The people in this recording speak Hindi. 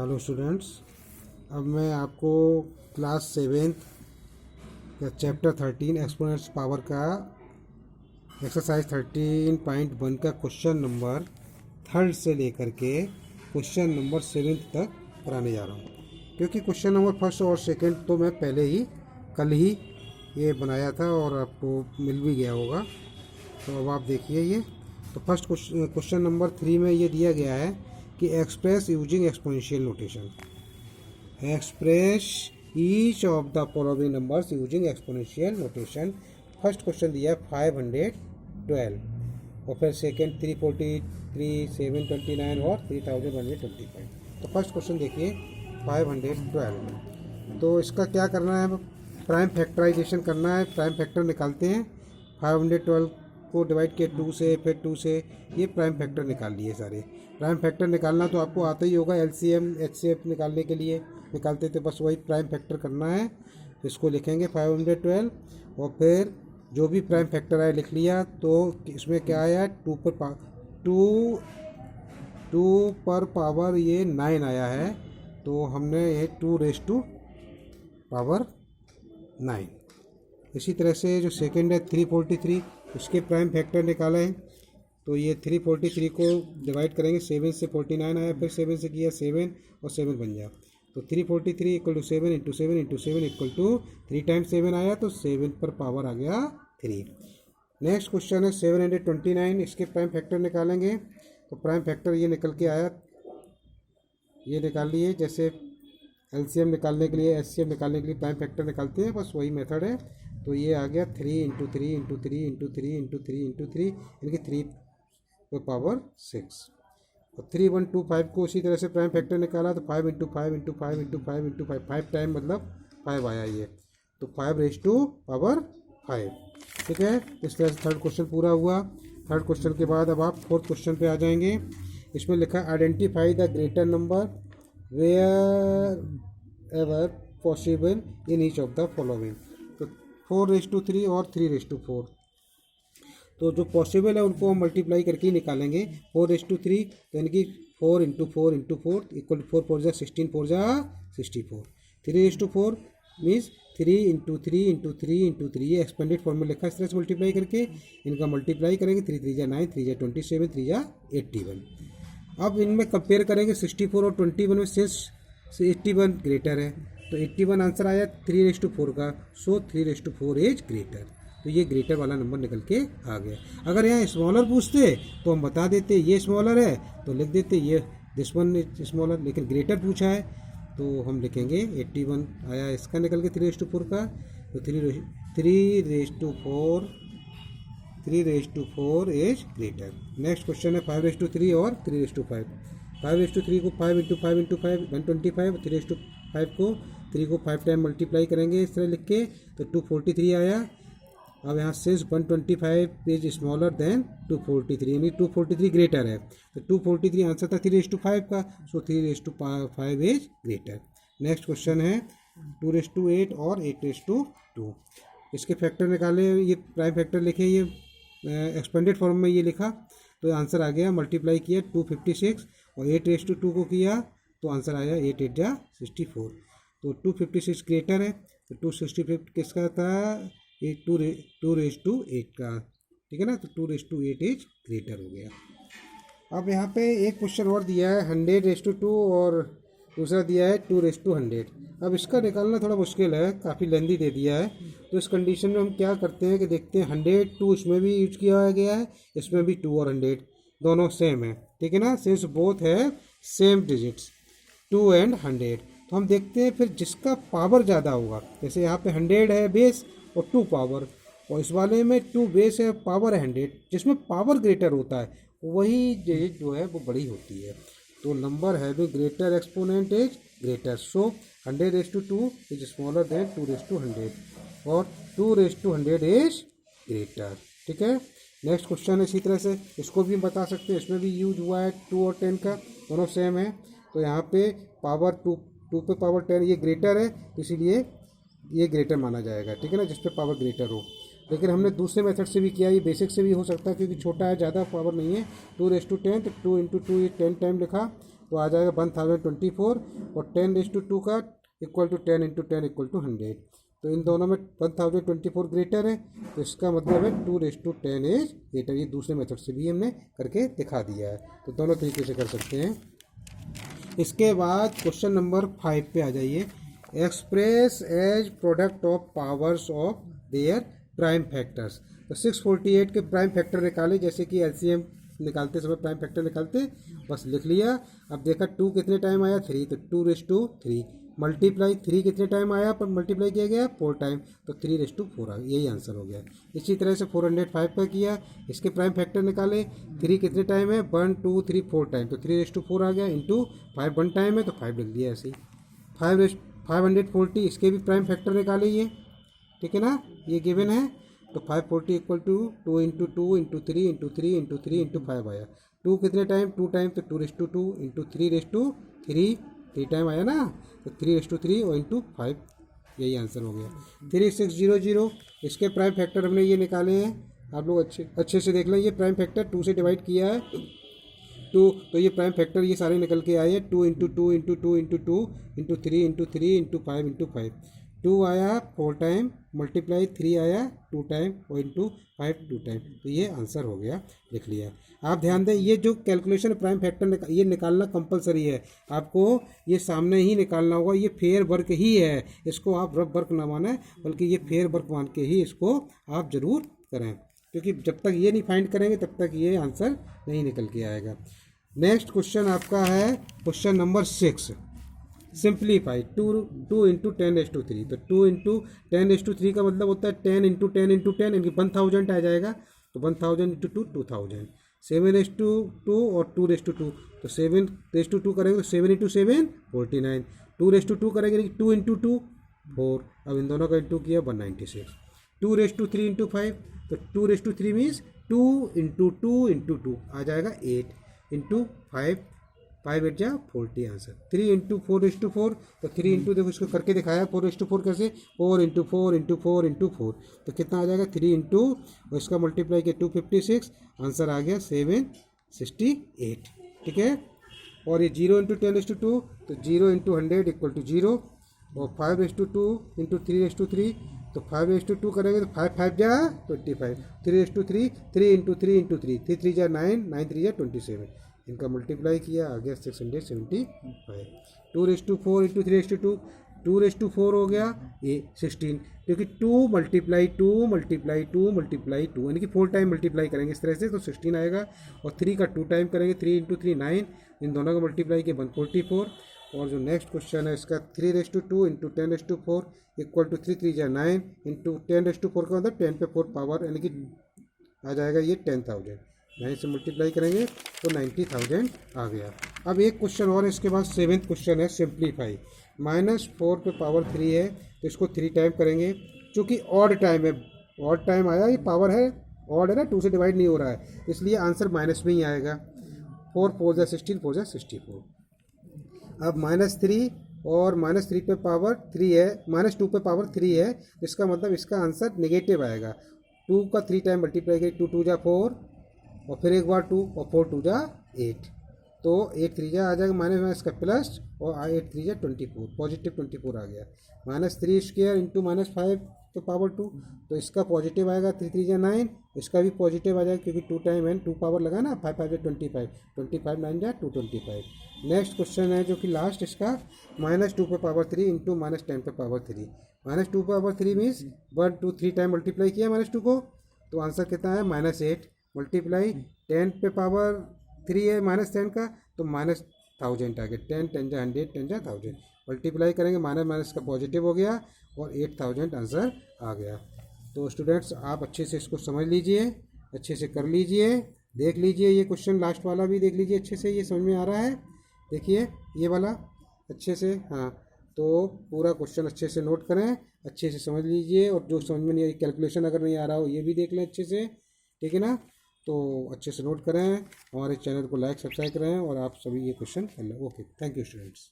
Hello students. अब मैं आपको क्लास सेवेंथ का चैप्टर 13 एक्सपोनेंट्स पावर का एक्सरसाइज 13.1 का क्वेश्चन नंबर थर्ड से लेकर के क्वेश्चन नंबर सेवेंथ तक कराने जा रहा हूँ, क्योंकि क्वेश्चन नंबर फर्स्ट और सेकंड तो मैं पहले ही कल ही ये बनाया था और आपको मिल भी गया होगा। तो अब आप देखिए ये। तो फर्स्ट क्वेश्चन नंबर 3 में ये दिया गया है कि express using exponential notation, express each of the following numbers using exponential notation. First question दिया 512 और फिर सेकंड 343, 729 और 3125। तो फर्स्ट क्वेश्चन देखिए 512। तो इसका क्या करना है, प्राइम फैक्टराइजेशन करना है। प्राइम फैक्टर निकालते हैं। 512 को डिवाइड किया 2 से, फिर 2 से, ये प्राइम फैक्टर निकाल लिए सारे। प्राइम फैक्टर निकालना तो आपको आता ही होगा, एलसीएम एचसीएफ निकालने के लिए निकालते थे, बस वही प्राइम फैक्टर करना है। इसको लिखेंगे 512 और फिर जो भी प्राइम फैक्टर आया लिख लिया। तो इसमें क्या आया, 2 पर पावर ये 9 आया है, तो हमने ये 2 रेज़ टू पावर 9। इसी तरह से जो सेकंड है 343, उसके प्राइम फैक्टर निकाला है। तो ये 343 को डिवाइड करेंगे 7 से, 49 आया, फिर 7 से किया 7 और 7 बन गया। तो 343 equal to 7 into 7 into 7 equal to 3 times 7 आया, तो 7 पर पावर आ गया 3। नेक्स्ट क्वेश्चन है 729, इसके प्राइम फैक्टर निकालेंगे। तो प्राइम फैक्टर ये निकल के आया, ये निकाल लिए। जैसे एलसीएम निकालने के लिए, एचसीएफ निकालने के लिए प्राइम फैक्टर निकालते हैं, बस वही मेथड है। तो ये आ गया 3 into 3 into 3 into 3 into 3 into 3, यानी कि 3 पर पावर 6। और 3125 को उसी तरह से प्राइम फैक्टर निकाला, तो 5 into 5 into 5 into 5 into 5, 5 time मतलब 5 आया ये, तो 5 रेज़ टू पावर 5। ठीक है, इस तरह से थर्ड क्वेश्चन पूरा हुआ। थर्ड क्वेश्चन के बाद अब आप फोर्थ क्वेश्चन पे आ जाएंगे। इसमें लिखा identify the greater number wherever possible in each of the following. तो 4:3 और 3:4, तो जो पॉसिबल है उनको हम मल्टीप्लाई करके ही निकालेंगे। 4:3 तो यानी कि 4 इंटू 4 इंटू 4 इक्वल 4 4 जा 16, 4 जा 64। 3:4 मीन्स 3 इंटू 3 इंटू 3 इंटू 3, ये एक्सपेंडेड फॉर्म में लिखा है। इस तरह से मल्टीप्लाई करके इनका मल्टीप्लाई करेंगे। 3 3 जा 9, 3 जा 27, 3 जा 81। अब इनमें कंपेयर करेंगे 64 और 21 में, सिंस 81 ग्रेटर है, तो 81 आंसर आया 3:4 का। सो 3:4 इज ग्रेटर, तो ये ग्रेटर वाला नंबर निकल के आ गया। अगर यहाँ स्मॉलर पूछते तो हम बता देते ये स्मॉलर है, तो लिख देते ये दिस वन इज स्मॉलर, लेकिन ग्रेटर पूछा है तो हम लिखेंगे 81 आया इसका निकल के 3:4 का। तो 3:4 इज ग्रेटर। नेक्स्ट क्वेश्चन है 5:3 और 3:5। 5:3 को 5 इंटू 5 इंटू 5 125, 3:5 को 3 को 5 टाइम मल्टीप्लाई करेंगे इस तरह लिख के, तो 243 आया। अब यहाँ से 125 इज स्मॉलर देन 243, यानी 243 ग्रेटर है, तो 243 आंसर था 3:5 का। सो 3:5 इज ग्रेटर। नेक्स्ट क्वेश्चन है 2:8 और 8:2। इसके फैक्टर निकाले, ये प्राइम फैक्टर लिखे, ये एक्सपेंडेड फॉर्म में ये लिखा, तो आंसर आ गया। मल्टीप्लाई किया 256 और 8:2 को किया, तो आंसर आया 8 8 जा 64। तो 256 ग्रेटर है, तो 265 किसका था, 2:8 का। ठीक है ना, तो 2:8 इज ग्रेटर हो गया। अब यहाँ पे एक क्वेश्चन और दिया है 100:2 और दूसरा दिया है 2:100। अब इसका निकालना थोड़ा मुश्किल है, काफ़ी लेंदी दे दिया है। तो इस कंडीशन में हम क्या करते हैं कि देखते हैं 100 2 इसमें भी यूज किया गया है, इसमें भी 2 और 100 दोनों सेम है। ठीक है ना, सिंस बोथ है सेम डिजिट्स 2 एंड 100, तो हम देखते हैं फिर जिसका पावर ज़्यादा होगा। जैसे यहाँ पे 100 है बेस और 2 पावर, और इस वाले में 2 बेस है, पावर है 100, जिसमें पावर ग्रेटर होता है वही डिजिट जो है वो बड़ी होती है। तो number having greater exponent is greater, so 100:2 is smaller than 2:100 और 2:100 इज ग्रेटर। ठीक है, नेक्स्ट क्वेश्चन है इसी तरह से, इसको भी हम बता सकते हैं, इसमें भी यूज हुआ है 2 और 10 का, दोनों सेम है। तो यहाँ पे पावर 2 पे पावर 10 ये ग्रेटर है, इसीलिए ये ग्रेटर माना जाएगा। ठीक है ना, जिस पे पावर ग्रेटर हो। लेकिन हमने दूसरे मेथड से भी किया, ये बेसिक से भी हो सकता है क्योंकि छोटा है, ज़्यादा पावर नहीं है। 2:10, तो 2 इंटू 2 10 टाइम लिखा, तो आ जाएगा 1024 और 10⁻2 का इक्वल टू 10 × 10 इक्वल टू 100। तो इन दोनों में 1024 ग्रेटर है, तो इसका मतलब है 2⁻10 इज ग्रेटर। ये दूसरे मेथड से भी हमने करके दिखा दिया है, तो दोनों तरीके से कर सकते हैं। इसके बाद क्वेश्चन नंबर 5 पे आ जाइए। Express as product of powers of their prime factors. तो 648 के प्राइम फैक्टर निकाले, जैसे कि एलसीएम निकालते समय प्राइम फैक्टर निकालते, बस लिख लिया। अब देखा 2 कितने टाइम आया, 3, तो 2⁻3 मल्टीप्लाई 3 कितने टाइम आया पर मल्टीप्लाई किया गया 4 टाइम, तो 3⁻4 आ गया, यही आंसर हो गया। इसी तरह से 405 का किया, इसके प्राइम फैक्टर निकाले। 3 कितने टाइम है, 1 2 3 4 टाइम, तो 3⁻4 आ गया, इंटू 5 1 टाइम है तो 5 लिख दिया ऐसे ही। 540 इसके भी प्राइम फैक्टर निकाले ये, ठीक है ना, ये गिवन है। तो 540 इक्वल टू 2 × 2 × 3 × 3 × 3 × 5 आया। 2 कितने टाइम, 2 टाइम, तो 2⁻2 इंटू 3 टाइम आया ना, तो 3⁻3 और इंटू 5, यही आंसर हो गया। 3600 इसके प्राइम फैक्टर हमने ये निकाले हैं, आप लोग अच्छे से देख लें। ये प्राइम फैक्टर 2 से डिवाइड किया है 2, तो ये प्राइम फैक्टर ये सारे निकल के आए हैं। 2 × 2 × 2 × 2 × 3 × 3 × 5 × 5। 2 आया 4 टाइम, मल्टीप्लाई 3 आया 2 टाइम और इंटू 5 2 टाइम, तो ये आंसर हो गया, लिख लिया। आप ध्यान दें, ये जो कैलकुलेशन प्राइम फैक्टर ये निकालना कंपलसरी है, आपको ये सामने ही निकालना होगा। ये फेयर वर्क ही है, इसको आप रफ वर्क ना माने, बल्कि ये फेयर वर्क मान के ही इसको आप ज़रूर करें, क्योंकि जब तक ये नहीं फाइंड करेंगे तब तक ये आंसर नहीं निकल के आएगा। नेक्स्ट क्वेश्चन आपका है क्वेश्चन नंबर 6, सिंप्लीफाई 2 × 10⁻3। तो 2 × 10⁻3 का मतलब होता है 10 × 10 × 10, इनकी 1000 आ जाएगा, तो 1000 × 2 2000। 7⁻2 और 2⁻2, तो 7⁻2 करेंगे तो 7 × 7 49, 2⁻2 करेंगे 2 × 2 4। अब इन दोनों का इंटू किया 196। 2⁻3 × 5, तो 2⁻3 मीन्स 2 × 2 × 2 आ जाएगा 8 इंटू 5, 5 8 जा 40 आंसर। 3 × 4⁻4, तो 3 इंटू देखो इसको करके दिखाया 4⁻4 कैसे, 4 × 4 × 4 × 4, तो कितना आ जाएगा 3 इंटू और इसका मल्टीप्लाई किया 256, आंसर आ गया 768, ठीक है। और ये 0 × 10⁻2, तो 0 × 100 इक्वल टू 0, और 5⁻2 × 3⁻3, तो 5⁻2 करेंगे तो 5 5 जा 25, 3⁻3 3 × 3 × 3, 3 3 जा 9, 9 3 जा 27, इनका मल्टीप्लाई किया आ गया 675। 2⁻4 × 3⁻2, 2⁻4 हो गया ये 16, क्योंकि 2 × 2 × 2 यानी कि 4 टाइम मल्टीप्लाई करेंगे इस तरह से, तो 16 आएगा। और 3 का 2 टाइम करेंगे, 3 × 3 9, इन दोनों का मल्टीप्लाई किया 144। और जो नेक्स्ट क्वेश्चन है इसका 3⁻2 × 10⁻4 इक्वल टू 3 3 जा 9 इंटू 10⁻4 का मतलब 10 पे 4 पावर, यानी कि आ जाएगा ये 10,000। 9 से मल्टीप्लाई करेंगे तो 90,000 आ गया। अब एक क्वेश्चन और इसके बाद 7th क्वेश्चन है सिंप्लीफाई। -4 पे पावर 3 है, तो इसको 3 टाइम करेंगे, चूँकि ऑड टाइम है, ऑड टाइम आया, ये पावर है ऑड है ना, 2 से डिवाइड नहीं हो रहा है, इसलिए आंसर माइनस में ही आएगा। 4 4 जा 16, 4 जा 64। अब -3 और -3 पे पावर 3 है, -2 पे पावर 3 है, इसका मतलब इसका आंसर नेगेटिव आएगा। 2 का 3 टाइम मल्टीप्लाई करें, 2 2 जा 4 और फिर एक बार 2 और 4 2 जा 8, तो 8 3 जा आ जाएगा माइनस का प्लस, और 8 3 जा 24, पॉजिटिव 24 आ गया। -3² इंटू -5 तो पावर 2, तो इसका पॉजिटिव आएगा, 3 3 जा 9, इसका भी पॉजिटिव आ जाएगा, क्योंकि 2 टाइम है 2 पावर लगा ना, 5 5 जा 25, 25 9 जा 225। नेक्स्ट क्वेश्चन है जो कि लास्ट इसका, -2 पे पावर 3 इंटू -10 पे पावर 3। -2 पे पावर 3 मीन्स 1 2 3 टाइम मल्टीप्लाई किया -2 को, तो आंसर कितना है -8, मल्टीप्लाई 10 पे पावर 3 है -10 का, तो -1000 आ गया। 10 10 जा 100, 10 जा 1000, मल्टीप्लाई करेंगे माइनस का पॉजिटिव हो गया और 8000 आंसर आ गया। तो स्टूडेंट्स आप अच्छे से इसको समझ लीजिए, अच्छे से कर लीजिए, देख लीजिए ये क्वेश्चन लास्ट वाला भी देख लीजिए अच्छे से, ये समझ में आ रहा है, देखिए ये वाला अच्छे से, हाँ। तो पूरा क्वेश्चन अच्छे से नोट करें, अच्छे से समझ लीजिए, और जो समझ में नहीं, कैलकुलेशन अगर नहीं आ रहा हो ये भी देख लें अच्छे से, ठीक है ना। तो अच्छे से नोट करें, हमारे चैनल को लाइक सब्सक्राइब करें, और आप सभी ये क्वेश्चन कर लें। Okay, thank you students.